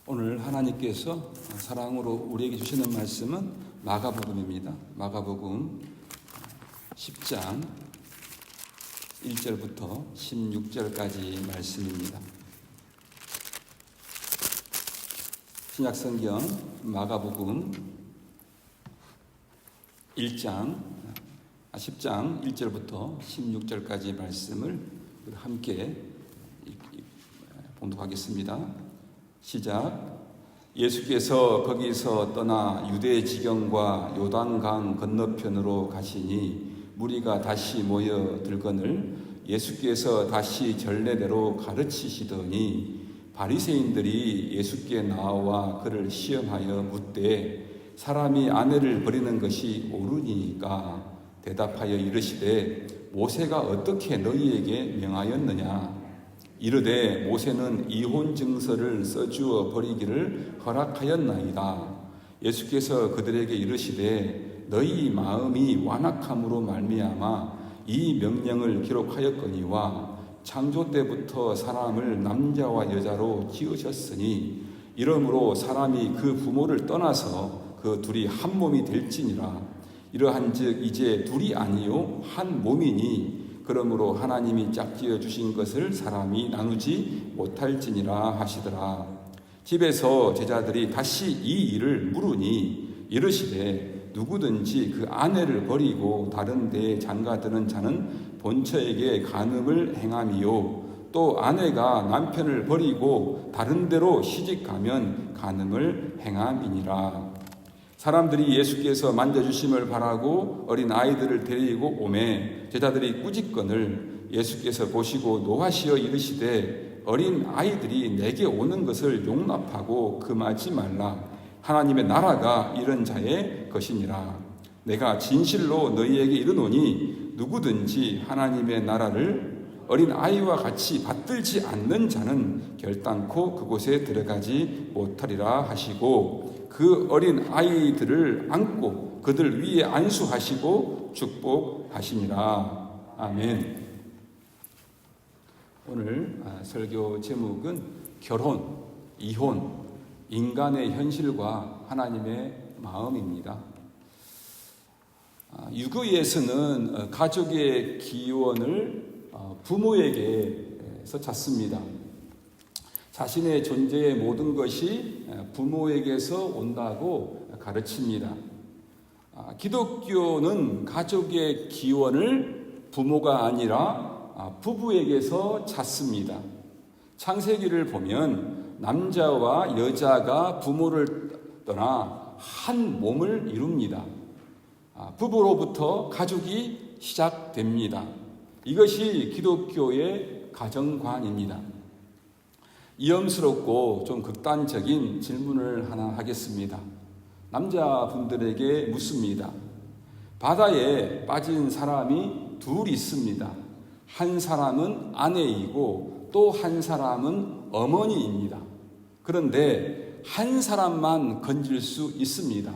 오늘 하나님께서 사랑으로 우리에게 주시는 말씀은 마가복음입니다. 마가복음 10장 1절부터 16절까지 말씀입니다. 신약성경 마가복음 10장 1절부터 16절까지 말씀을 함께 봉독하겠습니다. 시작. 예수께서 거기서 떠나 유대 지경과 요단강 건너편으로 가시니 무리가 다시 모여 들거늘 예수께서 다시 전례대로 가르치시더니 바리새인들이 예수께 나와 그를 시험하여 묻되 사람이 아내를 버리는 것이 옳으니까 대답하여 이르시되 모세가 어떻게 너희에게 명하였느냐. 이르되 모세는 이혼 증서를 써주어 버리기를 허락하였나이다. 예수께서 그들에게 이르시되 너희 마음이 완악함으로 말미암아 이 명령을 기록하였거니와 창조 때부터 사람을 남자와 여자로 지으셨으니 이러므로 사람이 그 부모를 떠나서 그 둘이 한 몸이 될지니라. 이러한즉 이제 둘이 아니요 한 몸이니 그러므로 하나님이 짝지어 주신 것을 사람이 나누지 못할지니라 하시더라. 집에서 제자들이 다시 이 일을 물으니 이르시되 누구든지 그 아내를 버리고 다른 데에 장가드는 자는 본처에게 간음을 행함이요 또 아내가 남편을 버리고 다른 데로 시집가면 간음을 행함이니라. 사람들이 예수께서 만져주심을 바라고 어린 아이들을 데리고 오매 제자들이 꾸짖거늘 예수께서 보시고 노하시어 이르시되 어린 아이들이 내게 오는 것을 용납하고 금하지 말라. 하나님의 나라가 이런 자의 것이니라. 내가 진실로 너희에게 이르노니 누구든지 하나님의 나라를 어린 아이와 같이 받들지 않는 자는 결단코 그곳에 들어가지 못하리라 하시고 그 어린 아이들을 안고 그들 위에 안수하시고 축복하시니라. 아멘. 오늘 설교 제목은 결혼, 이혼, 인간의 현실과 하나님의 마음입니다. 유교에서는 가족의 기원을 부모에게서 찾습니다. 자신의 존재의 모든 것이 부모에게서 온다고 가르칩니다. 기독교는 가족의 기원을 부모가 아니라 부부에게서 찾습니다. 창세기를 보면 남자와 여자가 부모를 떠나 한 몸을 이룹니다. 부부로부터 가족이 시작됩니다. 이것이 기독교의 가정관입니다. 위험스럽고 좀 극단적인 질문을 하나 하겠습니다. 남자분들에게 묻습니다. 바다에 빠진 사람이 둘 있습니다. 한 사람은 아내이고 또 한 사람은 어머니입니다. 그런데 한 사람만 건질 수 있습니다.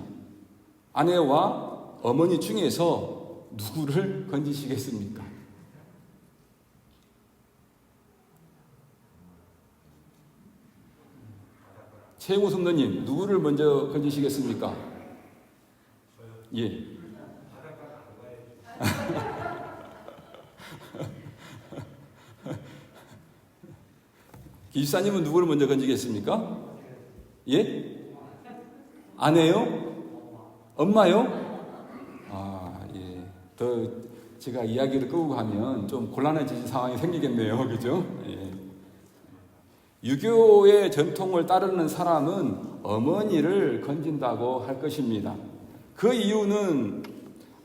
아내와 어머니 중에서 누구를 건지시겠습니까? 최고 선생님, 누구를 먼저 건지시겠습니까? 예. 기집사님은 누구를 먼저 건지겠습니까? 예? 아내요? 엄마요? 예. 더 제가 이야기를 끄고 가면 좀 곤란해지는 상황이 생기겠네요. 그죠? 예. 유교의 전통을 따르는 사람은 어머니를 건진다고 할 것입니다. 그 이유는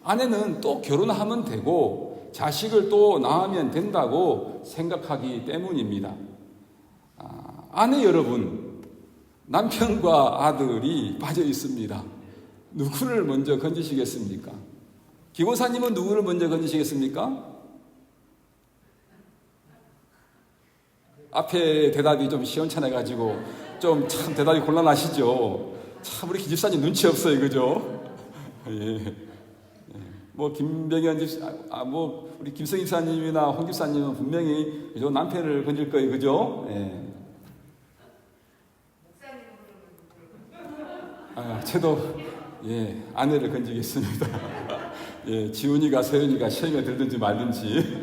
아내는 또 결혼하면 되고 자식을 또 낳으면 된다고 생각하기 때문입니다. 아내 여러분, 남편과 아들이 빠져 있습니다. 누구를 먼저 건지시겠습니까? 기고사님은 누구를 먼저 건지시겠습니까? 앞에 대답이 좀 시원찮아가지고 좀 참 대답이 곤란하시죠. 참 우리 기집사님 눈치 없어요, 그죠? 예. 뭐 김병현 집사, 뭐 우리 김성 집사님이나 홍 집사님은 분명히 그죠 남편을 건질 거예요, 그죠? 예. 저도 아내를 건지겠습니다. 지훈이가 서연이가 시험에 들든지 말든지.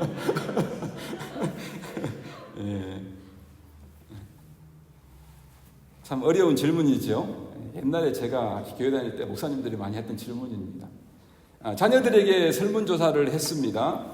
참 어려운 질문이죠. 옛날에 제가 교회 다닐 때 목사님들이 많이 했던 질문입니다. 자녀들에게 설문조사를 했습니다.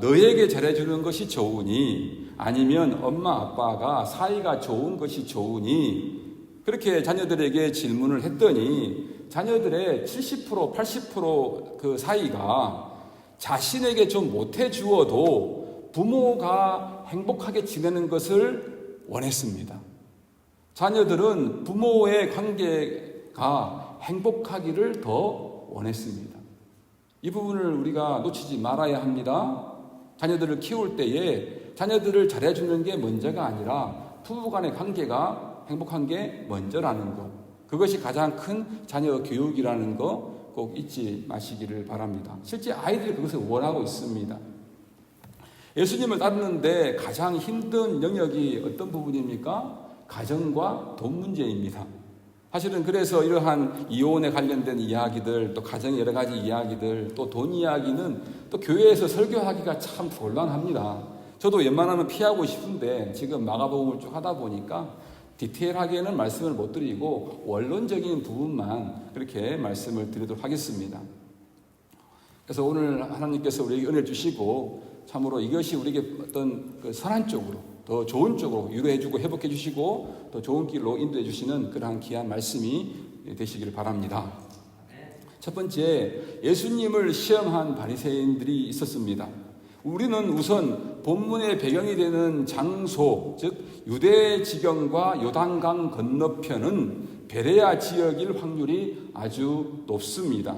너에게 잘해주는 것이 좋으니 아니면 엄마 아빠가 사이가 좋은 것이 좋으니, 그렇게 자녀들에게 질문을 했더니 자녀들의 70% 80% 사이가 자신에게 좀 못해주어도 부모가 행복하게 지내는 것을 원했습니다. 자녀들은 부모의 관계가 행복하기를 더 원했습니다. 이 부분을 우리가 놓치지 말아야 합니다. 자녀들을 키울 때에 자녀들을 잘해주는 게 먼저가 아니라 부부간의 관계가 행복한 게 먼저라는 것, 그것이 가장 큰 자녀 교육이라는 거 꼭 잊지 마시기를 바랍니다. 실제 아이들이 그것을 원하고 있습니다. 예수님을 따르는데 가장 힘든 영역이 어떤 부분입니까? 가정과 돈 문제입니다. 사실은 그래서 이러한 이혼에 관련된 이야기들, 또 가정의 여러 가지 이야기들, 또 돈 이야기는 또 교회에서 설교하기가 참 곤란합니다. 저도 웬만하면 피하고 싶은데 지금 마가복음을 쭉 하다 보니까 디테일하게는 말씀을 못 드리고 원론적인 부분만 그렇게 말씀을 드리도록 하겠습니다. 그래서 오늘 하나님께서 우리에게 은혜를 주시고 참으로 이것이 우리에게 어떤 선한 쪽으로, 더 좋은 쪽으로 위로해주고 회복해 주시고 더 좋은 길로 인도해 주시는 그러한 귀한 말씀이 되시기를 바랍니다. 첫 번째, 예수님을 시험한 바리새인들이 있었습니다. 우리는 우선 본문의 배경이 되는 장소, 즉 유대 지경과 요단강 건너편은 베레아 지역일 확률이 아주 높습니다.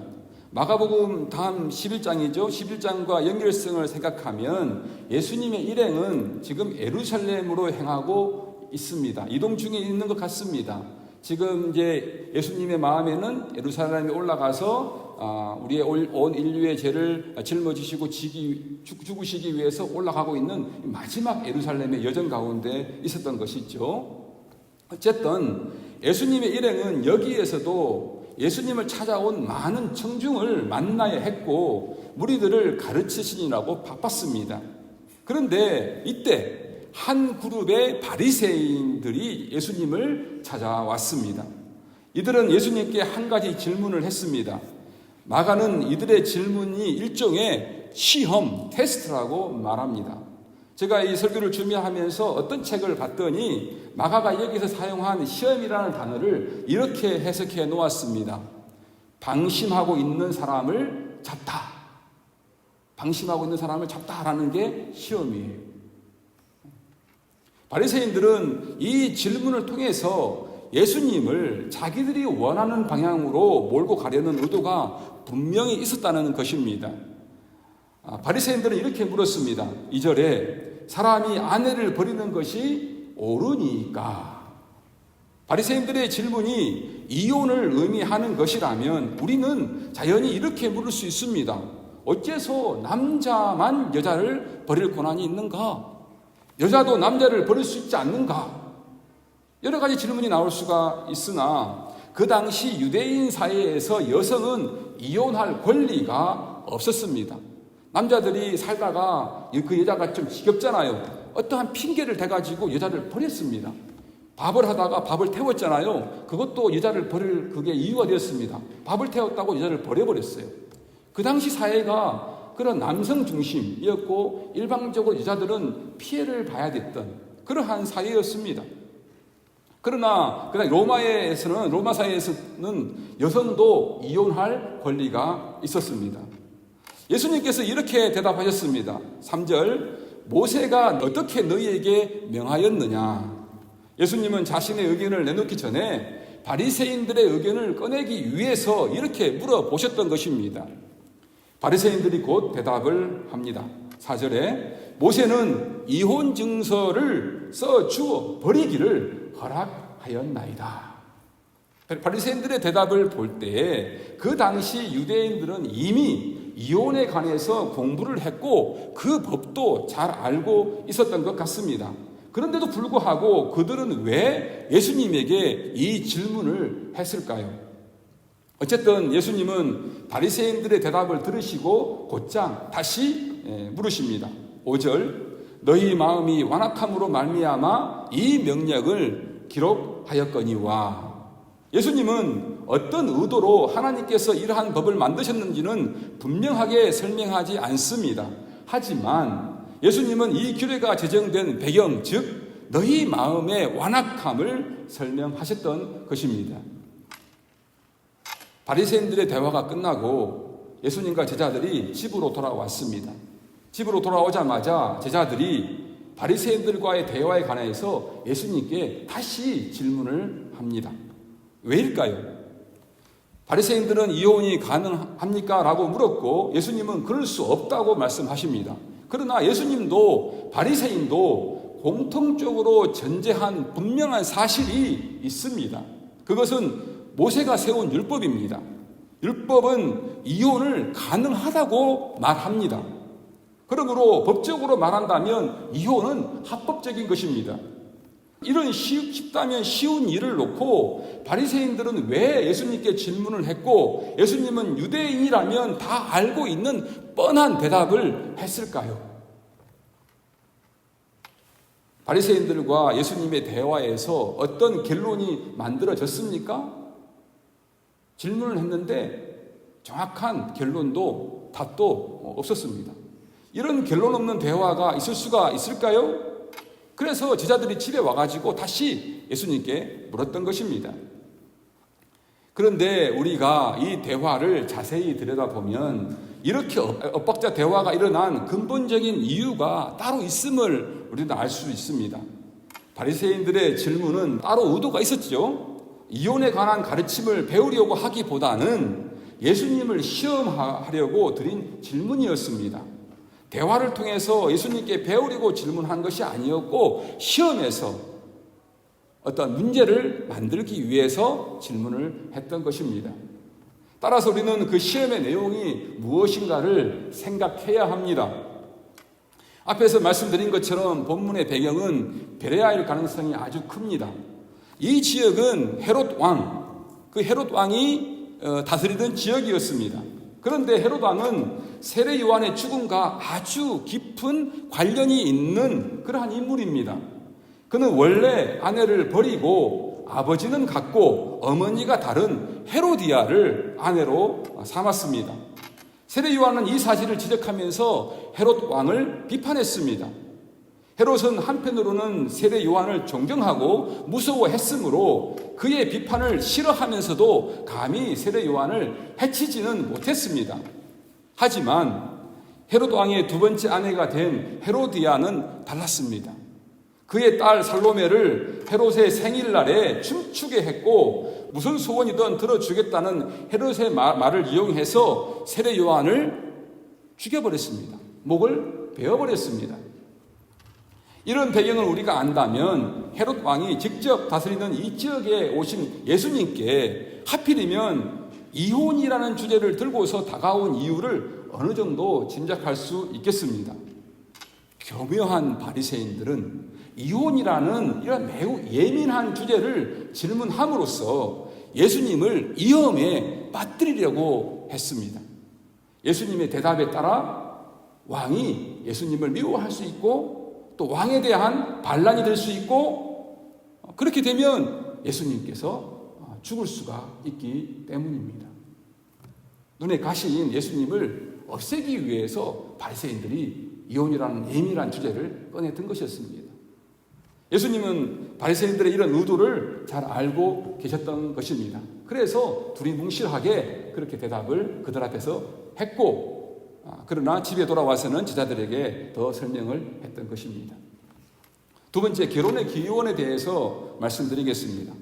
마가복음 다음 11장이죠. 11장과 연결성을 생각하면 예수님의 일행은 지금 예루살렘으로 행하고 있습니다. 이동 중에 있는 것 같습니다. 지금 이제 예수님의 마음에는 예루살렘에 올라가서 우리의 온 인류의 죄를 짊어지시고 죽으시기 위해서 올라가고 있는 마지막 예루살렘의 여정 가운데 있었던 것이죠. 어쨌든 예수님의 일행은 여기에서도 예수님을 찾아온 많은 청중을 만나야 했고 무리들을 가르치시느라고 바빴습니다. 그런데 이때 한 그룹의 바리새인들이 예수님을 찾아왔습니다. 이들은 예수님께 한 가지 질문을 했습니다. 마가는 이들의 질문이 일종의 시험, 테스트라고 말합니다. 제가 이 설교를 준비하면서 어떤 책을 봤더니 마가가 여기서 사용한 시험이라는 단어를 이렇게 해석해 놓았습니다. 방심하고 있는 사람을 잡다. 방심하고 있는 사람을 잡다라는 게 시험이에요. 바리새인들은 이 질문을 통해서 예수님을 자기들이 원하는 방향으로 몰고 가려는 의도가 분명히 있었다는 것입니다. 바리새인들은 이렇게 물었습니다. 2절에 사람이 아내를 버리는 것이 옳으니까. 바리새인들의 질문이 이혼을 의미하는 것이라면 우리는 자연히 이렇게 물을 수 있습니다. 어째서 남자만 여자를 버릴 권한이 있는가? 여자도 남자를 버릴 수 있지 않는가? 여러 가지 질문이 나올 수가 있으나 그 당시 유대인 사회에서 여성은 이혼할 권리가 없었습니다. 남자들이 살다가 그 여자가 좀 지겹잖아요. 어떠한 핑계를 대가지고 여자를 버렸습니다. 밥을 하다가 밥을 태웠잖아요. 그것도 여자를 버릴 그게 이유가 되었습니다. 밥을 태웠다고 여자를 버려버렸어요. 그 당시 사회가 그런 남성 중심이었고 일방적으로 여자들은 피해를 봐야 됐던 그러한 사회였습니다. 그러나 로마 사회에서는 여성도 이혼할 권리가 있었습니다. 예수님께서 이렇게 대답하셨습니다. 3절, 모세가 어떻게 너희에게 명하였느냐? 예수님은 자신의 의견을 내놓기 전에 바리새인들의 의견을 꺼내기 위해서 이렇게 물어보셨던 것입니다. 바리새인들이 곧 대답을 합니다. 4절에 모세는 이혼 증서를 써주어 버리기를 허락하였나이다. 바리새인들의 대답을 볼 때 그 당시 유대인들은 이미 이혼에 관해서 공부를 했고 그 법도 잘 알고 있었던 것 같습니다. 그런데도 불구하고 그들은 왜 예수님에게 이 질문을 했을까요? 어쨌든 예수님은 바리새인들의 대답을 들으시고 곧장 다시 물으십니다. 5절, 너희 마음이 완악함으로 말미암아 이 명령을 기록하였거니와. 예수님은 어떤 의도로 하나님께서 이러한 법을 만드셨는지는 분명하게 설명하지 않습니다. 하지만 예수님은 이 규례가 제정된 배경, 즉 너희 마음의 완악함을 설명하셨던 것입니다. 바리새인들의 대화가 끝나고 예수님과 제자들이 집으로 돌아왔습니다. 집으로 돌아오자마자 제자들이 바리새인들과의 대화에 관해서 예수님께 다시 질문을 합니다. 왜일까요? 바리새인들은 이혼이 가능합니까? 라고 물었고 예수님은 그럴 수 없다고 말씀하십니다. 그러나 예수님도 바리새인도 공통적으로 전제한 분명한 사실이 있습니다. 그것은 모세가 세운 율법입니다. 율법은 이혼을 가능하다고 말합니다. 그러므로 법적으로 말한다면 이혼은 합법적인 것입니다. 이런 쉽다면 쉬운 일을 놓고 바리새인들은 왜 예수님께 질문을 했고 예수님은 유대인이라면 다 알고 있는 뻔한 대답을 했을까요? 바리새인들과 예수님의 대화에서 어떤 결론이 만들어졌습니까? 질문을 했는데 정확한 결론도 답도 없었습니다. 이런 결론 없는 대화가 있을 수가 있을까요? 그래서 제자들이 집에 와가지고 다시 예수님께 물었던 것입니다. 그런데 우리가 이 대화를 자세히 들여다보면 이렇게 엇박자 대화가 일어난 근본적인 이유가 따로 있음을 우리는 알 수 있습니다. 바리새인들의 질문은 따로 의도가 있었죠. 이혼에 관한 가르침을 배우려고 하기보다는 예수님을 시험하려고 드린 질문이었습니다. 대화를 통해서 예수님께 배우려고 질문한 것이 아니었고 시험에서 어떤 문제를 만들기 위해서 질문을 했던 것입니다. 따라서 우리는 그 시험의 내용이 무엇인가를 생각해야 합니다. 앞에서 말씀드린 것처럼 본문의 배경은 베레아일 가능성이 아주 큽니다. 이 지역은 헤롯 왕, 그 헤롯 왕이 다스리던 지역이었습니다. 그런데 헤롯 왕은 세례 요한의 죽음과 아주 깊은 관련이 있는 그러한 인물입니다. 그는 원래 아내를 버리고 아버지는 같고 어머니가 다른 헤로디아를 아내로 삼았습니다. 세례 요한은 이 사실을 지적하면서 헤롯 왕을 비판했습니다. 헤롯은 한편으로는 세례 요한을 존경하고 무서워했으므로 그의 비판을 싫어하면서도 감히 세례 요한을 해치지는 못했습니다. 하지만 헤롯 왕의 두 번째 아내가 된 헤로디아는 달랐습니다. 그의 딸 살로메를 헤롯의 생일날에 춤추게 했고 무슨 소원이든 들어주겠다는 헤롯의 말을 이용해서 세례 요한을 죽여버렸습니다. 목을 베어버렸습니다. 이런 배경을 우리가 안다면 헤롯 왕이 직접 다스리는 이 지역에 오신 예수님께 하필이면 이혼이라는 주제를 들고서 다가온 이유를 어느 정도 짐작할 수 있겠습니다. 교묘한 바리새인들은 이혼이라는 이런 매우 예민한 주제를 질문함으로써 예수님을 위험에 빠뜨리려고 했습니다. 예수님의 대답에 따라 왕이 예수님을 미워할 수 있고 또 왕에 대한 반란이 될 수 있고 그렇게 되면 예수님께서 죽을 수가 있기 때문입니다. 눈에 가시인 예수님을 없애기 위해서 바리새인들이 이혼이라는 예민한 주제를 꺼내든 것이었습니다. 예수님은 바리새인들의 이런 의도를 잘 알고 계셨던 것입니다. 그래서 두리뭉실하게 그렇게 대답을 그들 앞에서 했고 그러나 집에 돌아와서는 제자들에게 더 설명을 했던 것입니다. 두 번째, 결혼의 기원에 대해서 말씀드리겠습니다.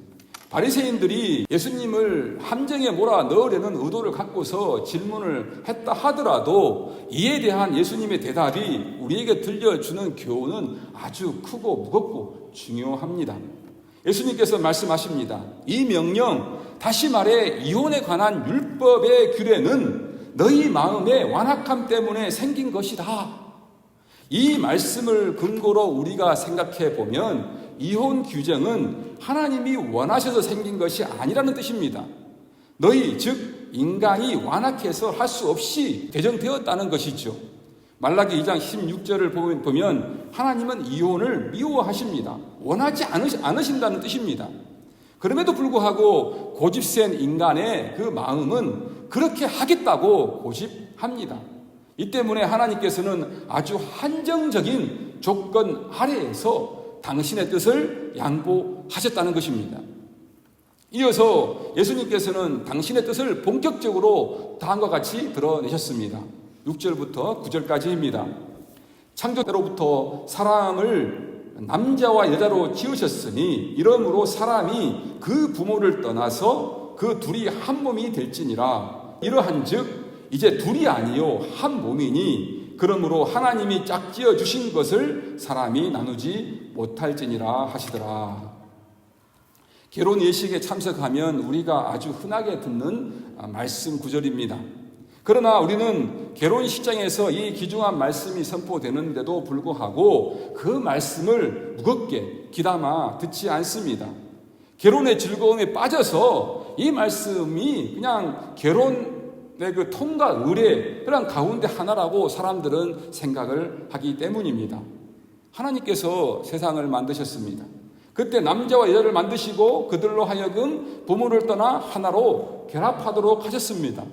바리새인들이 예수님을 함정에 몰아 넣으려는 의도를 갖고서 질문을 했다 하더라도 이에 대한 예수님의 대답이 우리에게 들려주는 교훈은 아주 크고 무겁고 중요합니다. 예수님께서 말씀하십니다. 이 명령, 다시 말해 이혼에 관한 율법의 규례는 너희 마음의 완악함 때문에 생긴 것이다. 이 말씀을 근거로 우리가 생각해 보면 이혼 규정은 하나님이 원하셔서 생긴 것이 아니라는 뜻입니다. 너희 즉 인간이 완악해서 할 수 없이 개정되었다는 것이죠. 말라기 2장 16절을 보면 하나님은 이혼을 미워하십니다. 원하지 않으신다는 뜻입니다. 그럼에도 불구하고 고집센 인간의 그 마음은 그렇게 하겠다고 고집합니다. 이 때문에 하나님께서는 아주 한정적인 조건 아래에서 당신의 뜻을 양보하셨다는 것입니다. 이어서 예수님께서는 당신의 뜻을 본격적으로 다음과 같이 드러내셨습니다. 6절부터 9절까지입니다. 창조 때로부터 사람을 남자와 여자로 지으셨으니 이러므로 사람이 그 부모를 떠나서 그 둘이 한 몸이 될지니라. 이러한즉 이제 둘이 아니요 한 몸이니 그러므로 하나님이 짝지어 주신 것을 사람이 나누지 못할지니라 하시더라. 결혼 예식에 참석하면 우리가 아주 흔하게 듣는 말씀 구절입니다. 그러나 우리는 결혼식장에서 이 귀중한 말씀이 선포되는데도 불구하고 그 말씀을 무겁게 귀담아 듣지 않습니다. 결혼의 즐거움에 빠져서 이 말씀이 그냥 결혼의 그 통과 의례 그런 가운데 하나라고 사람들은 생각을 하기 때문입니다. 하나님께서 세상을 만드셨습니다. 그때 남자와 여자를 만드시고 그들로 하여금 부모를 떠나 하나로 결합하도록 하셨습니다.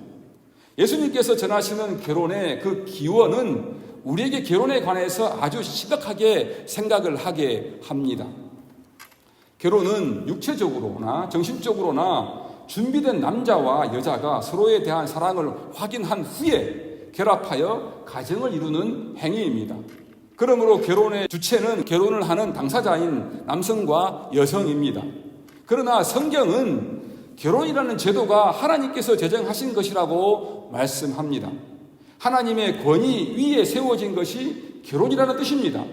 예수님께서 전하시는 결혼의 그 기원은 우리에게 결혼에 관해서 아주 심각하게 생각을 하게 합니다. 결혼은 육체적으로나 정신적으로나 준비된 남자와 여자가 서로에 대한 사랑을 확인한 후에 결합하여 가정을 이루는 행위입니다. 그러므로 결혼의 주체는 결혼을 하는 당사자인 남성과 여성입니다. 그러나 성경은 결혼이라는 제도가 하나님께서 제정하신 것이라고 말씀합니다. 하나님의 권위 위에 세워진 것이 결혼이라는 뜻입니다.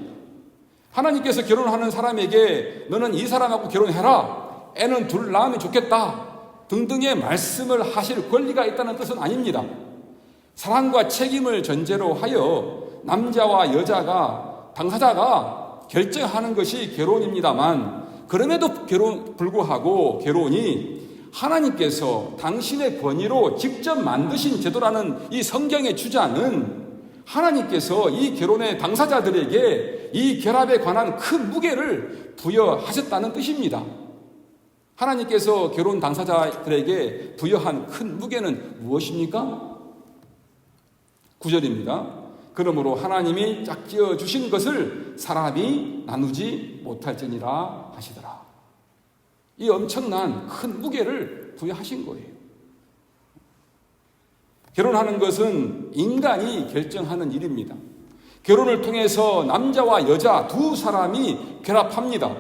하나님께서 결혼하는 사람에게 너는 이 사람하고 결혼해라, 애는 둘 낳으면 좋겠다 등등의 말씀을 하실 권리가 있다는 뜻은 아닙니다. 사랑과 책임을 전제로 하여 남자와 여자가 당사자가 결정하는 것이 결혼입니다만 그럼에도 불구하고 결혼이 하나님께서 당신의 권위로 직접 만드신 제도라는 이 성경의 주장은 하나님께서 이 결혼의 당사자들에게 이 결합에 관한 큰 무게를 부여하셨다는 뜻입니다. 하나님께서 결혼 당사자들에게 부여한 큰 무게는 무엇입니까? 9절입니다. 그러므로 하나님이 짝지어 주신 것을 사람이 나누지 못할지니라 하시더라. 이 엄청난 큰 무게를 부여하신 거예요. 결혼하는 것은 인간이 결정하는 일입니다. 결혼을 통해서 남자와 여자 두 사람이 결합합니다.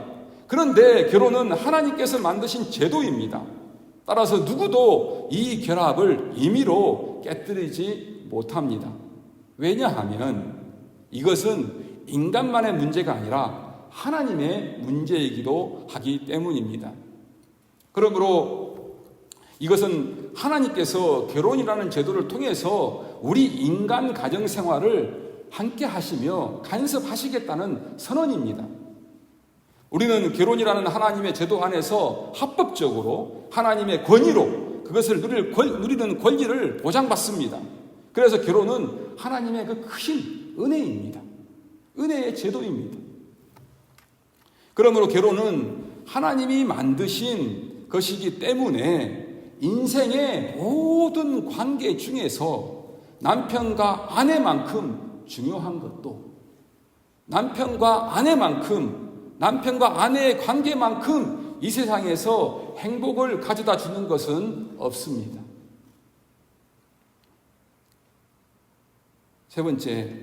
그런데 결혼은 하나님께서 만드신 제도입니다. 따라서 누구도 이 결합을 임의로 깨뜨리지 못합니다. 왜냐하면 이것은 인간만의 문제가 아니라 하나님의 문제이기도 하기 때문입니다. 그러므로 이것은 하나님께서 결혼이라는 제도를 통해서 우리 인간 가정 생활을 함께 하시며 간섭하시겠다는 선언입니다. 우리는 결혼이라는 하나님의 제도 안에서 합법적으로 하나님의 권위로 그것을 누리는 권리를 보장받습니다. 그래서 결혼은 하나님의 그 크신 은혜입니다. 은혜의 제도입니다. 그러므로 결혼은 하나님이 만드신 것이기 때문에 인생의 모든 관계 중에서 남편과 아내만큼 중요한 것도 남편과 아내의 관계만큼 이 세상에서 행복을 가져다 주는 것은 없습니다. 세 번째,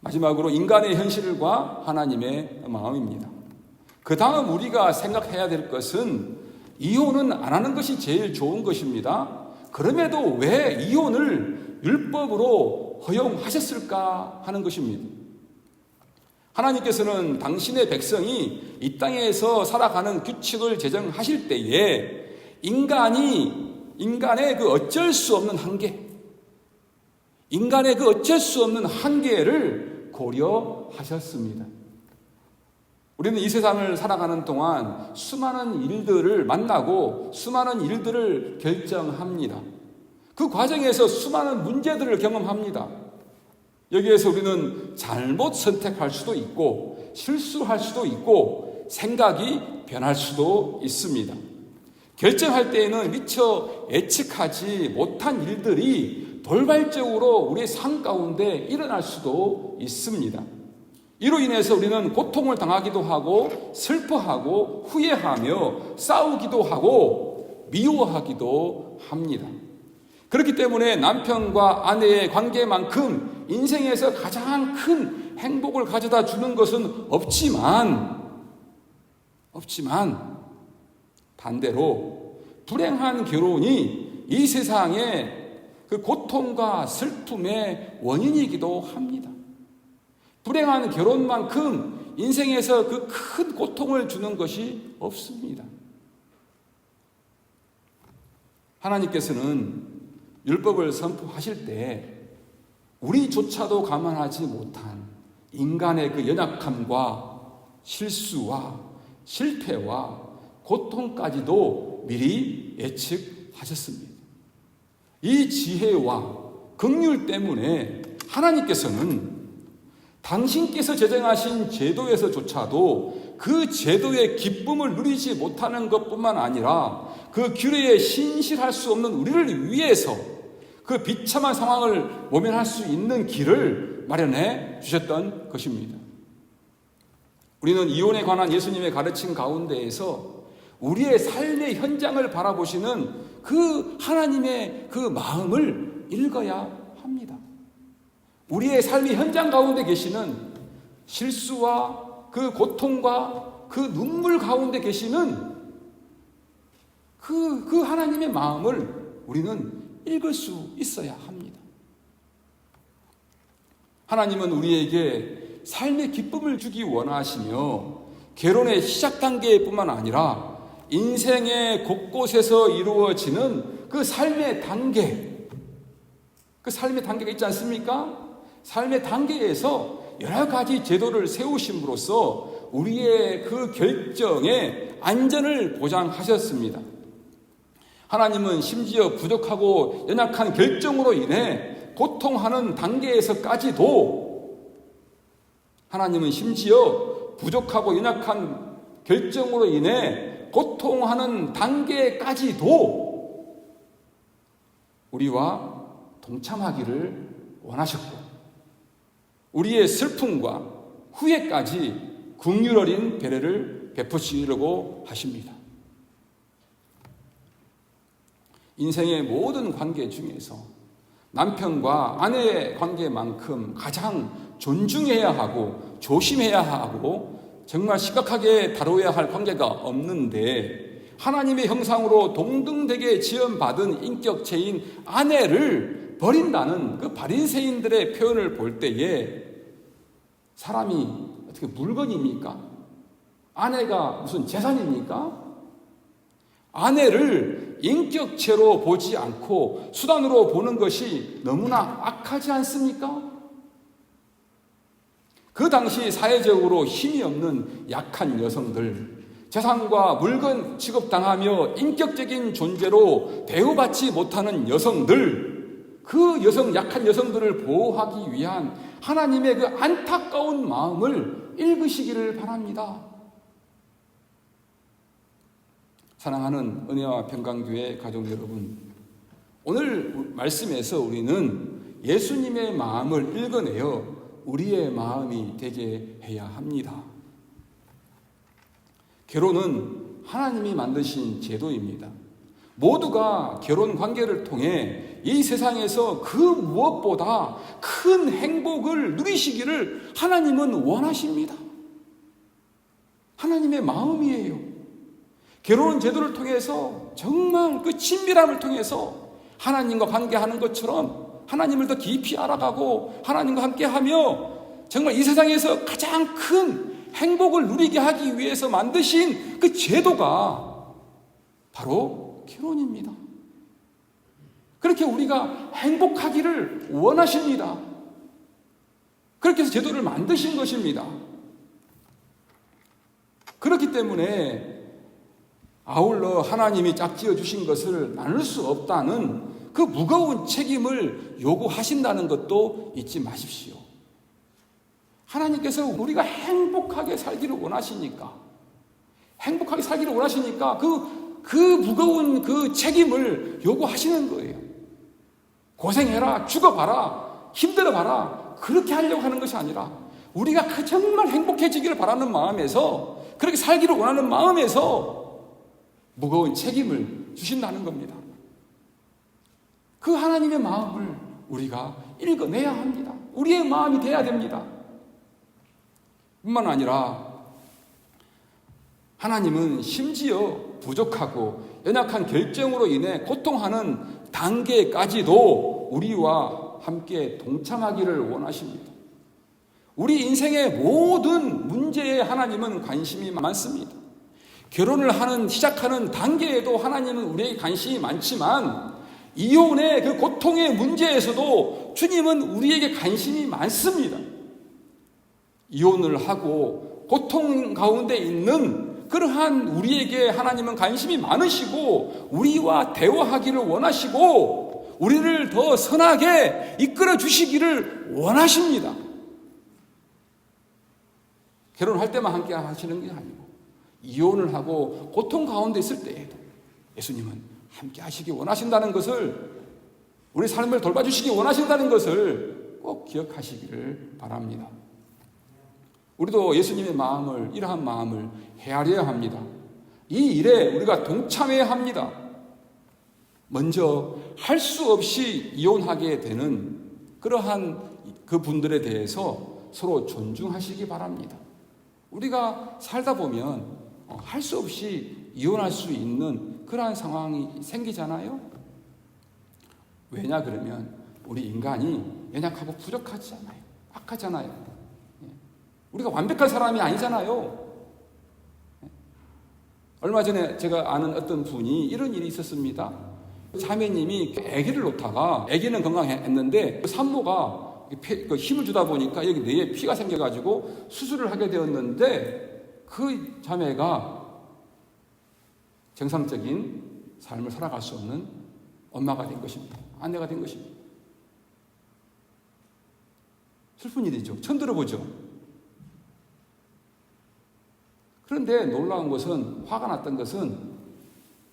마지막으로 인간의 현실과 하나님의 마음입니다. 그 다음 우리가 생각해야 될 것은 이혼은 안 하는 것이 제일 좋은 것입니다. 그럼에도 왜 이혼을 율법으로 허용하셨을까 하는 것입니다. 하나님께서는 당신의 백성이 이 땅에서 살아가는 규칙을 제정하실 때에 인간의 그 어쩔 수 없는 한계를 고려하셨습니다. 우리는 이 세상을 살아가는 동안 수많은 일들을 만나고 수많은 일들을 결정합니다. 그 과정에서 수많은 문제들을 경험합니다. 여기에서 우리는 잘못 선택할 수도 있고 실수할 수도 있고 생각이 변할 수도 있습니다. 결정할 때에는 미처 예측하지 못한 일들이 돌발적으로 우리의 삶 가운데 일어날 수도 있습니다. 이로 인해서 우리는 고통을 당하기도 하고 슬퍼하고 후회하며 싸우기도 하고 미워하기도 합니다. 그렇기 때문에 남편과 아내의 관계만큼 인생에서 가장 큰 행복을 가져다 주는 것은 없지만 반대로 불행한 결혼이 이 세상의 그 고통과 슬픔의 원인이기도 합니다. 불행한 결혼만큼 인생에서 그 큰 고통을 주는 것이 없습니다. 하나님께서는 율법을 선포하실 때 우리조차도 감안하지 못한 인간의 그 연약함과 실수와 실패와 고통까지도 미리 예측하셨습니다. 이 지혜와 긍휼 때문에 하나님께서는 당신께서 제정하신 제도에서조차도 그 제도의 기쁨을 누리지 못하는 것뿐만 아니라 그 규례에 신실할 수 없는 우리를 위해서 그 비참한 상황을 모면할 수 있는 길을 마련해 주셨던 것입니다. 우리는 이혼에 관한 예수님의 가르침 가운데에서 우리의 삶의 현장을 바라보시는 그 하나님의 그 마음을 읽어야 합니다. 우리의 삶의 현장 가운데 계시는 실수와 그 고통과 그 눈물 가운데 계시는 그 하나님의 마음을 우리는 읽을 수 있어야 합니다. 하나님은 우리에게 삶의 기쁨을 주기 원하시며 결혼의 시작 단계뿐만 아니라 인생의 곳곳에서 이루어지는 그 삶의 단계, 그 삶의 단계가 있지 않습니까? 삶의 단계에서 여러 가지 제도를 세우심으로써 우리의 그 결정의 안전을 보장하셨습니다. 하나님은 심지어 부족하고 연약한 결정으로 인해 고통하는 단계에서까지도 하나님은 심지어 부족하고 연약한 결정으로 인해 고통하는 단계까지도 우리와 동참하기를 원하셨고 우리의 슬픔과 후회까지 긍휼 어린 배려를 베푸시려고 하십니다. 인생의 모든 관계 중에서 남편과 아내의 관계만큼 가장 존중해야 하고 조심해야 하고 정말 심각하게 다뤄야 할 관계가 없는데 하나님의 형상으로 동등되게 지음받은 인격체인 아내를 버린다는 그 바리새인들의 표현을 볼 때에 사람이 어떻게 물건입니까? 아내가 무슨 재산입니까? 아내를 인격체로 보지 않고 수단으로 보는 것이 너무나 악하지 않습니까? 그 당시 사회적으로 힘이 없는 약한 여성들, 재산과 물건 취급당하며 인격적인 존재로 대우받지 못하는 여성들, 그 약한 여성들을 보호하기 위한 하나님의 그 안타까운 마음을 읽으시기를 바랍니다. 사랑하는 은혜와 평강교회 가족 여러분, 오늘 말씀에서 우리는 예수님의 마음을 읽어내어 우리의 마음이 되게 해야 합니다. 결혼은 하나님이 만드신 제도입니다. 모두가 결혼 관계를 통해 이 세상에서 그 무엇보다 큰 행복을 누리시기를 하나님은 원하십니다. 하나님의 마음이에요. 결혼 제도를 통해서 정말 그 친밀함을 통해서 하나님과 관계하는 것처럼 하나님을 더 깊이 알아가고 하나님과 함께하며 정말 이 세상에서 가장 큰 행복을 누리게 하기 위해서 만드신 그 제도가 바로 결혼입니다. 그렇게 우리가 행복하기를 원하십니다. 그렇게 해서 제도를 만드신 것입니다. 그렇기 때문에 아울러 하나님이 짝지어 주신 것을 나눌 수 없다는 그 무거운 책임을 요구하신다는 것도 잊지 마십시오. 하나님께서 우리가 행복하게 살기를 원하시니까, 그 무거운 그 책임을 요구하시는 거예요. 고생해라, 죽어봐라, 힘들어봐라, 그렇게 하려고 하는 것이 아니라 우리가 정말 행복해지기를 바라는 마음에서, 그렇게 살기를 원하는 마음에서 무거운 책임을 주신다는 겁니다. 그 하나님의 마음을 우리가 읽어내야 합니다. 우리의 마음이 돼야 됩니다. 뿐만 아니라 하나님은 심지어 부족하고 연약한 결정으로 인해 고통하는 단계까지도 우리와 함께 동참하기를 원하십니다. 우리 인생의 모든 문제에 하나님은 관심이 많습니다. 결혼을 시작하는 단계에도 하나님은 우리에게 관심이 많지만, 이혼의 그 고통의 문제에서도 주님은 우리에게 관심이 많습니다. 이혼을 하고 고통 가운데 있는 그러한 우리에게 하나님은 관심이 많으시고, 우리와 대화하기를 원하시고, 우리를 더 선하게 이끌어 주시기를 원하십니다. 결혼할 때만 함께 하시는 게 아니고, 이혼을 하고 고통 가운데 있을 때에도 예수님은 함께 하시기 원하신다는 것을, 우리 삶을 돌봐주시기 원하신다는 것을 꼭 기억하시기를 바랍니다. 우리도 예수님의 마음을, 이러한 마음을 헤아려야 합니다. 이 일에 우리가 동참해야 합니다. 먼저 할 수 없이 이혼하게 되는 그러한 그 분들에 대해서 서로 존중하시기 바랍니다. 우리가 살다 보면 할 수 없이 이혼할 수 있는 그러한 상황이 생기잖아요. 왜냐 그러면 우리 인간이 연약하고 부족하지 않아요. 악하잖아요. 우리가 완벽한 사람이 아니잖아요. 얼마 전에 제가 아는 어떤 분이 이런 일이 있었습니다. 자매님이 아기를 놓다가, 아기는 건강했는데 산모가 힘을 주다 보니까 여기 뇌에 피가 생겨가지고 수술을 하게 되었는데, 그 자매가 정상적인 삶을 살아갈 수 없는 엄마가 된 것입니다. 아내가 된 것입니다. 슬픈 일이죠. 처음 들어보죠. 그런데 놀라운 것은, 화가 났던 것은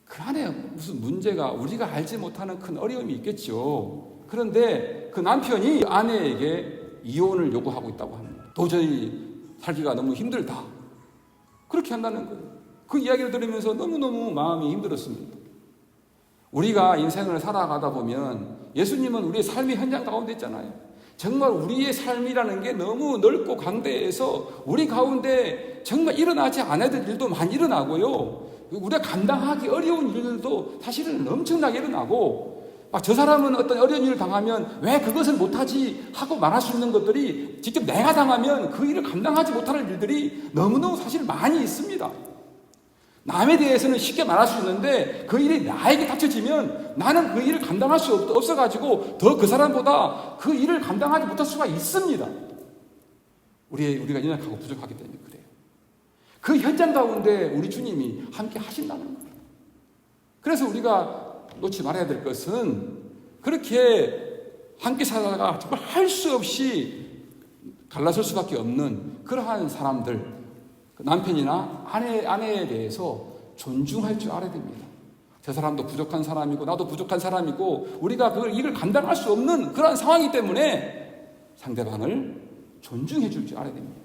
그 안에 무슨 문제가, 우리가 알지 못하는 큰 어려움이 있겠죠. 그런데 그 남편이 아내에게 이혼을 요구하고 있다고 합니다. 도저히 살기가 너무 힘들다, 그렇게 한다는 거예요. 그 이야기를 들으면서 너무너무 마음이 힘들었습니다. 우리가 인생을 살아가다 보면 예수님은 우리의 삶의 현장 가운데 있잖아요. 정말 우리의 삶이라는 게 너무 넓고 강대해서 우리 가운데 정말 일어나지 않아야 될 일도 많이 일어나고요. 우리가 감당하기 어려운 일들도 사실은 엄청나게 일어나고, 저 사람은 어떤 어려운 일을 당하면 왜 그것을 못하지 하고 말할 수 있는 것들이, 직접 내가 당하면 그 일을 감당하지 못하는 일들이 너무너무 사실 많이 있습니다. 남에 대해서는 쉽게 말할 수 있는데 그 일이 나에게 닥쳐지면 나는 그 일을 감당할 수 없어가지고 더 그 사람보다 그 일을 감당하지 못할 수가 있습니다. 우리가 연약하고 부족하기 때문에 그래요. 그 현장 가운데 우리 주님이 함께 하신다는 거예요. 그래서 우리가 놓지 말아야 될 것은, 그렇게 함께 살다가 정말 할 수 없이 갈라설 수밖에 없는 그러한 사람들, 남편이나 아내에 대해서 존중할 줄 알아야 됩니다. 저 사람도 부족한 사람이고 나도 부족한 사람이고 우리가 이걸 감당할 수 없는 그런 상황이기 때문에 상대방을 존중해 줄 줄 알아야 됩니다.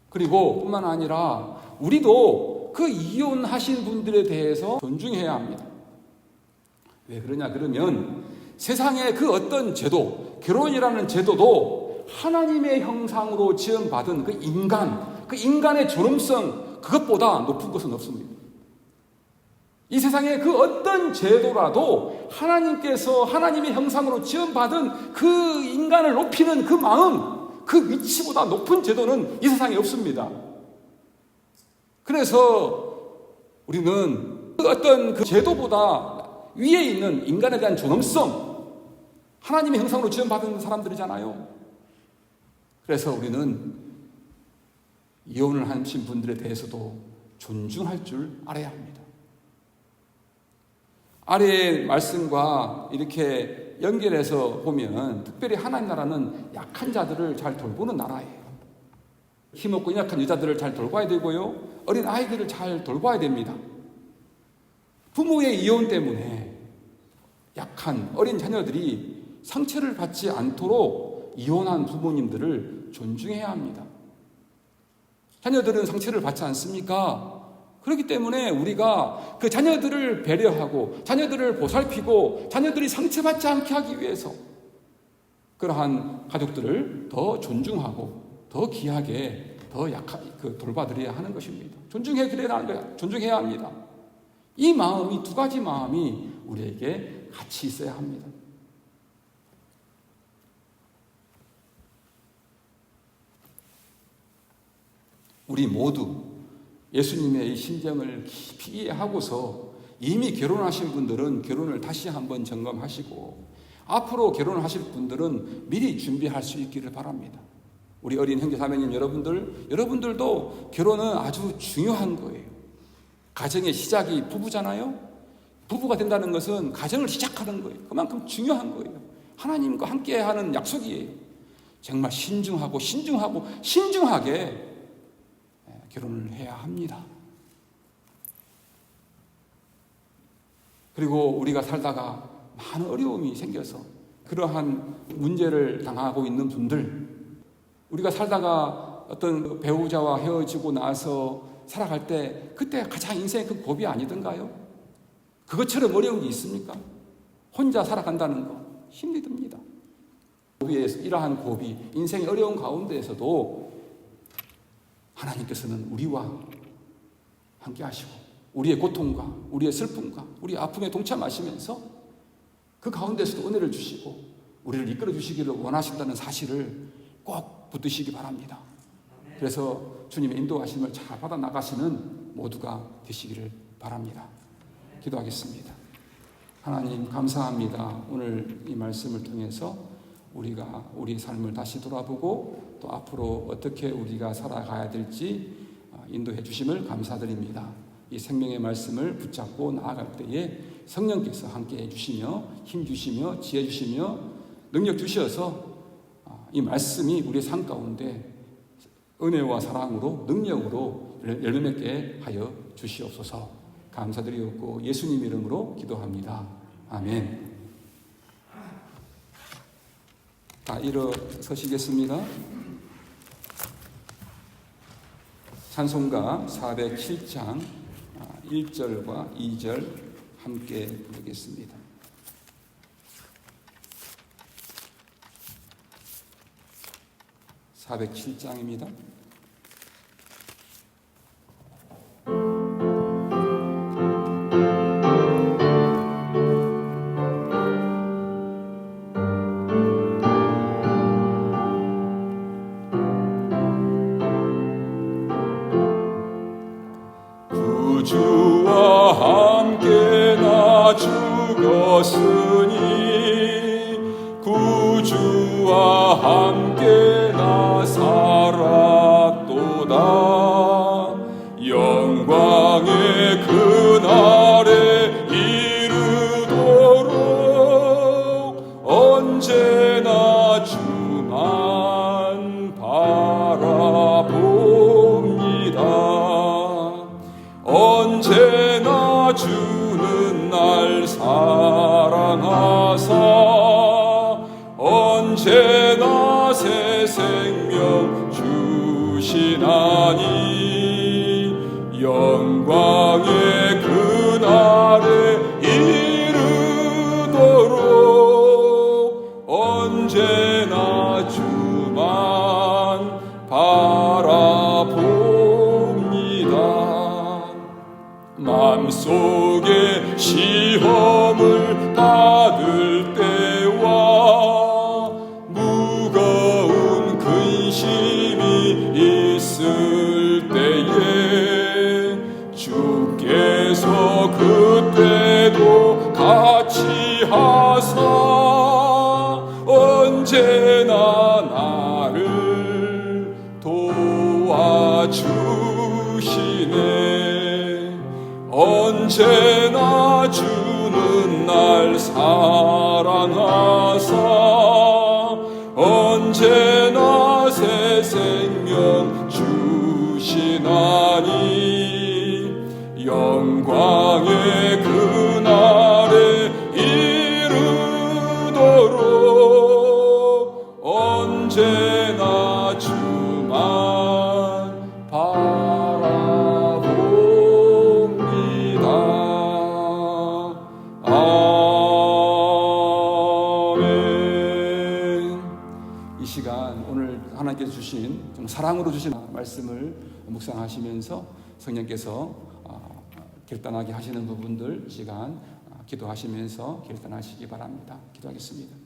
그리고 뿐만 아니라 우리도 그 이혼하신 분들에 대해서 존중해야 합니다. 왜 그러냐 그러면 세상의 그 어떤 제도, 결혼이라는 제도도 하나님의 형상으로 지음받은 그 인간의 존엄성, 그것보다 높은 것은 없습니다. 이 세상의 그 어떤 제도라도 하나님께서 하나님의 형상으로 지음받은 그 인간을 높이는 그 마음, 그 위치보다 높은 제도는 이 세상에 없습니다. 그래서 우리는 그 어떤 그 제도보다 위에 있는 인간에 대한 존엄성, 하나님의 형상으로 지음받은 사람들이잖아요. 그래서 우리는 이혼을 하신 분들에 대해서도 존중할 줄 알아야 합니다. 아래의 말씀과 이렇게 연결해서 보면 특별히 하나님 나라는 약한 자들을 잘 돌보는 나라예요. 힘없고 약한 여자들을 잘 돌봐야 되고요. 어린 아이들을 잘 돌봐야 됩니다. 부모의 이혼 때문에 약한 어린 자녀들이 상처를 받지 않도록 이혼한 부모님들을 존중해야 합니다. 자녀들은 상처를 받지 않습니까? 그렇기 때문에 우리가 그 자녀들을 배려하고 자녀들을 보살피고 자녀들이 상처받지 않게 하기 위해서 그러한 가족들을 더 존중하고 더 귀하게 더 돌봐드려야 하는 것입니다. 존중해야 합니다. 이 마음이, 두 가지 마음이 우리에게 같이 있어야 합니다. 우리 모두 예수님의 이 심정을 깊이 이해하고서 이미 결혼하신 분들은 결혼을 다시 한번 점검하시고 앞으로 결혼을 하실 분들은 미리 준비할 수 있기를 바랍니다. 우리 어린 형제 자매님 여러분들도 결혼은 아주 중요한 거예요. 가정의 시작이 부부잖아요. 부부가 된다는 것은 가정을 시작하는 거예요. 그만큼 중요한 거예요. 하나님과 함께하는 약속이에요. 정말 신중하게 결혼을 해야 합니다. 그리고 우리가 살다가 많은 어려움이 생겨서 그러한 문제를 당하고 있는 분들, 우리가 살다가 어떤 배우자와 헤어지고 나서 살아갈 때 그때 가장 인생의 큰 고비 아니던가요? 그것처럼 어려운 게 있습니까? 혼자 살아간다는 거 힘이 듭니다. 이러한 고비, 인생의 어려운 가운데에서도 하나님께서는 우리와 함께 하시고 우리의 고통과 우리의 슬픔과 우리의 아픔에 동참하시면서 그 가운데서도 은혜를 주시고 우리를 이끌어 주시기를 원하신다는 사실을 꼭 붙드시기 바랍니다. 그래서 주님의 인도하심을 잘 받아 나가시는 모두가 되시기를 바랍니다. 기도하겠습니다. 하나님 감사합니다. 오늘 이 말씀을 통해서 우리가 우리 삶을 다시 돌아보고 또 앞으로 어떻게 우리가 살아가야 될지 인도해 주심을 감사드립니다. 이 생명의 말씀을 붙잡고 나아갈 때에 성령께서 함께해 주시며 힘 주시며 지혜 주시며 능력 주셔서 이 말씀이 우리의 삶 가운데 은혜와 사랑으로 능력으로 열매 맺게 하여 주시옵소서. 감사드리옵고 예수님 이름으로 기도합니다. 아멘. 다 일어서시겠습니다. 찬송가 407장 1절과 2절 함께 부르겠습니다. (407장입니다) 구주와 함께 나 죽었으니 구주와 함께 나 살았도다. 영광의 그날에 이르도록 언제나 주만 바라봅니다. 언제나 주는 날 사랑하사 언제나 새 생명 주시나니 영광의 그날에 이르도록 언제나 주만 바라봅니다. 마음속에 시험을 받을 때와 무거운 근심이 있을 때에 주께서 그때도 같이 하사 언제나 나를 도와주시네. 주는 날 사랑하사 언제나 새 생명 주시나니 영광의 그날에 이르도록 언제나 주만 바라봅니다. 아멘. 이 시간 오늘 하나님께서 주신 좀 사랑으로 주신 말씀을 묵상하시면서 성령께서 결단하게 하시는 부분들 시간 기도하시면서 결단하시기 바랍니다. 기도하겠습니다.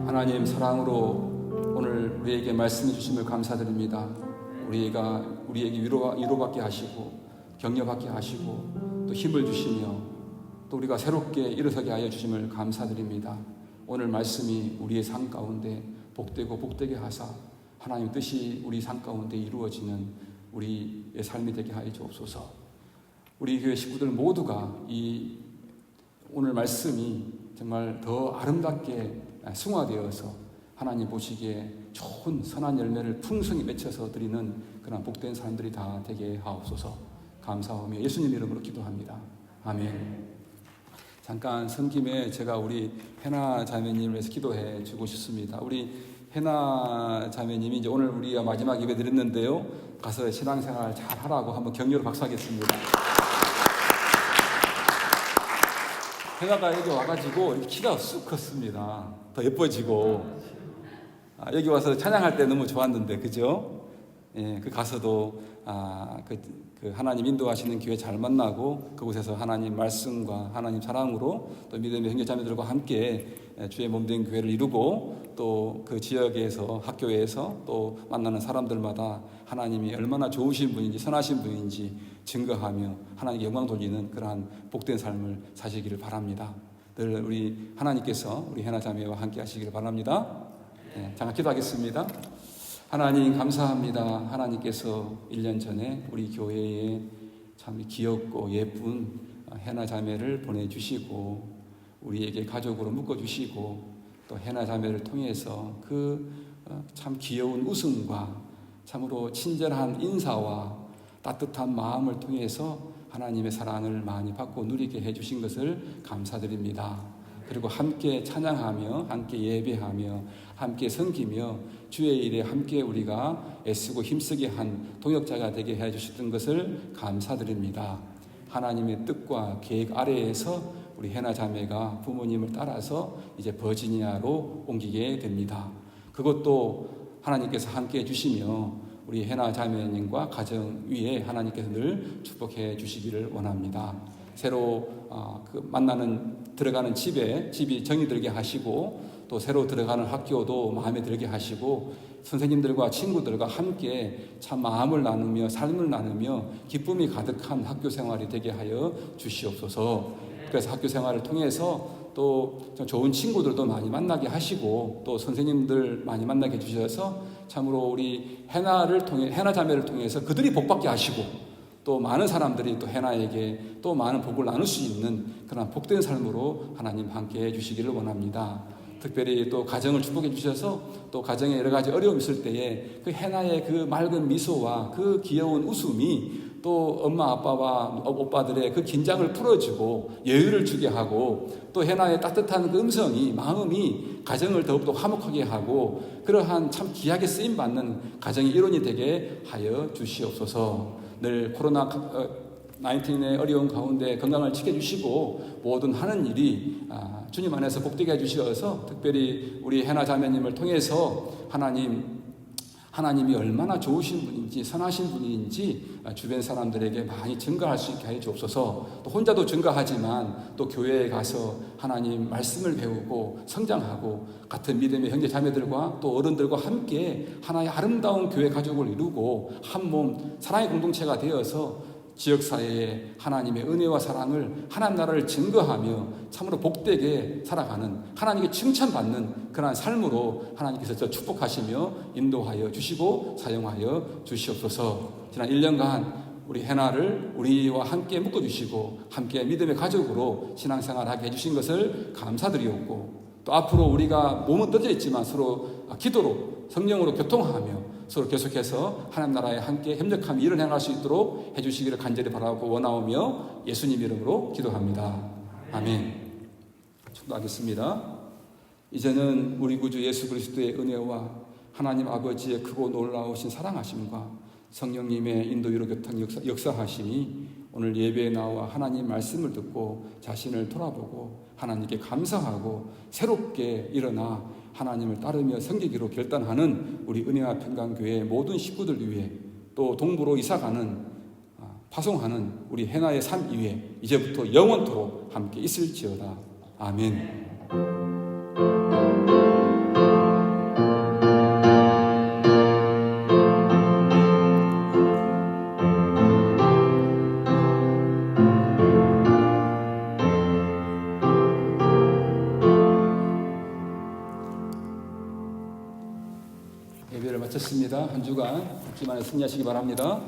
하나님 사랑으로 오늘 우리에게 말씀해 주심을 감사드립니다. 우리에게 위로받게 하시고 격려받게 하시고 또 힘을 주시며 또 우리가 새롭게 일어서게 하여 주심을 감사드립니다. 오늘 말씀이 우리의 삶 가운데 복되고 복되게 하사 하나님 뜻이 우리 삶 가운데 이루어지는 우리의 삶이 되게 하여 주옵소서. 우리 교회 식구들 모두가 이 오늘 말씀이 정말 더 아름답게 승화되어서 하나님 보시기에 좋은 선한 열매를 풍성히 맺혀서 드리는 그런 복된 사람들이 다 되게 하옵소서. 감사하며 예수님 이름으로 기도합니다. 아멘. 잠깐 섬김에 제가 우리 해나 자매님을 위해서 기도해 주고 싶습니다. 우리 해나 자매님이 이제 오늘 우리가 마지막 예배 드렸는데요. 가서 신앙생활 잘 하라고 한번 격려로 박수하겠습니다. 해나가 여기 와가지고 이렇게 키가 쑥 컸습니다. 더 예뻐지고 여기 와서 찬양할 때 너무 좋았는데 그죠? 예, 그 가서도 그 하나님 인도하시는 교회 잘 만나고 그곳에서 하나님 말씀과 하나님 사랑으로 또 믿음의 형제자매들과 함께 주의 몸된 교회를 이루고 또 그 지역에서 학교에서 또 만나는 사람들마다 하나님이 얼마나 좋으신 분인지 선하신 분인지 증거하며 하나님께 영광 돌리는 그러한 복된 삶을 사시기를 바랍니다. 늘 우리 하나님께서 우리 해나 자매와 함께 하시기를 바랍니다. 네, 잠깐 기도하겠습니다. 하나님 감사합니다. 하나님께서 1년 전에 우리 교회에 참 귀엽고 예쁜 해나 자매를 보내주시고 우리에게 가족으로 묶어주시고 또 해나 자매를 통해서 그 참 귀여운 웃음과 참으로 친절한 인사와 따뜻한 마음을 통해서 하나님의 사랑을 많이 받고 누리게 해주신 것을 감사드립니다. 그리고 함께 찬양하며 함께 예배하며 함께 섬기며 주의 일에 함께 우리가 애쓰고 힘쓰게 한 동역자가 되게 해주셨던 것을 감사드립니다. 하나님의 뜻과 계획 아래에서 우리 해나 자매가 부모님을 따라서 이제 버지니아로 옮기게 됩니다. 그것도 하나님께서 함께 해주시며 우리 해나 자매님과 가정 위에 하나님께서 늘 축복해 주시기를 원합니다. 새로 들어가는 집이 정이 들게 하시고 또 새로 들어가는 학교도 마음에 들게 하시고 선생님들과 친구들과 함께 참 마음을 나누며 삶을 나누며 기쁨이 가득한 학교 생활이 되게 하여 주시옵소서. 그래서 학교 생활을 통해서 또 좋은 친구들도 많이 만나게 하시고 또 선생님들 많이 만나게 해주셔서 참으로 우리 해나 자매를 통해서 그들이 복받게 하시고 또 많은 사람들이 또 해나에게 또 많은 복을 나눌 수 있는 그런 복된 삶으로 하나님 함께 해주시기를 원합니다. 특별히 또 가정을 축복해 주셔서 또 가정에 여러 가지 어려움이 있을 때에 그 해나의 그 맑은 미소와 그 귀여운 웃음이 또 엄마 아빠와 오빠들의 그 긴장을 풀어주고 여유를 주게 하고 또 해나의 따뜻한 그 음성이 마음이 가정을 더욱더 화목하게 하고 그러한 참 귀하게 쓰임받는 가정의 일원이 되게 하여 주시옵소서. 늘 코로나 19의 어려운 가운데 건강을 지켜주시고 모든 하는 일이 주님 안에서 복되게 해주셔서 특별히 우리 해나 자매님을 통해서 하나님이 얼마나 좋으신 분인지 선하신 분인지 주변 사람들에게 많이 증거할 수 있게 해 주옵소서. 또 혼자도 증거하지만 또 교회에 가서 하나님 말씀을 배우고 성장하고 같은 믿음의 형제 자매들과 또 어른들과 함께 하나의 아름다운 교회 가족을 이루고 한 몸 사랑의 공동체가 되어서 지역사회에 하나님의 은혜와 사랑을 하나님 나라를 증거하며 참으로 복되게 살아가는 하나님께 칭찬받는 그러한 삶으로 하나님께서 저 축복하시며 인도하여 주시고 사용하여 주시옵소서. 지난 1년간 우리 해나를 우리와 함께 묶어주시고 함께 믿음의 가족으로 신앙생활하게 해주신 것을 감사드리옵고 또 앞으로 우리가 몸은 떠져 있지만 서로 기도로 성령으로 교통하며 서로 계속해서 하나님 나라에 함께 협력하며 일을 행할 수 있도록 해주시기를 간절히 바라고 원하오며 예수님 이름으로 기도합니다. 아멘. 축도하겠습니다. 이제는 우리 구주 예수 그리스도의 은혜와 하나님 아버지의 크고 놀라우신 사랑하심과 성령님의 인도위로 교통 역사하심이 오늘 예배에 나와 하나님 말씀을 듣고 자신을 돌아보고 하나님께 감사하고 새롭게 일어나 하나님을 따르며 섬기기로 결단하는 우리 은혜와 평강교회 모든 식구들 위해 또 동부로 이사가는 파송하는 우리 해나의 삶 위에 이제부터 영원토록 함께 있을지어다. 아멘. 예배를 마쳤습니다. 한 주간 기만에 승리하시기 바랍니다.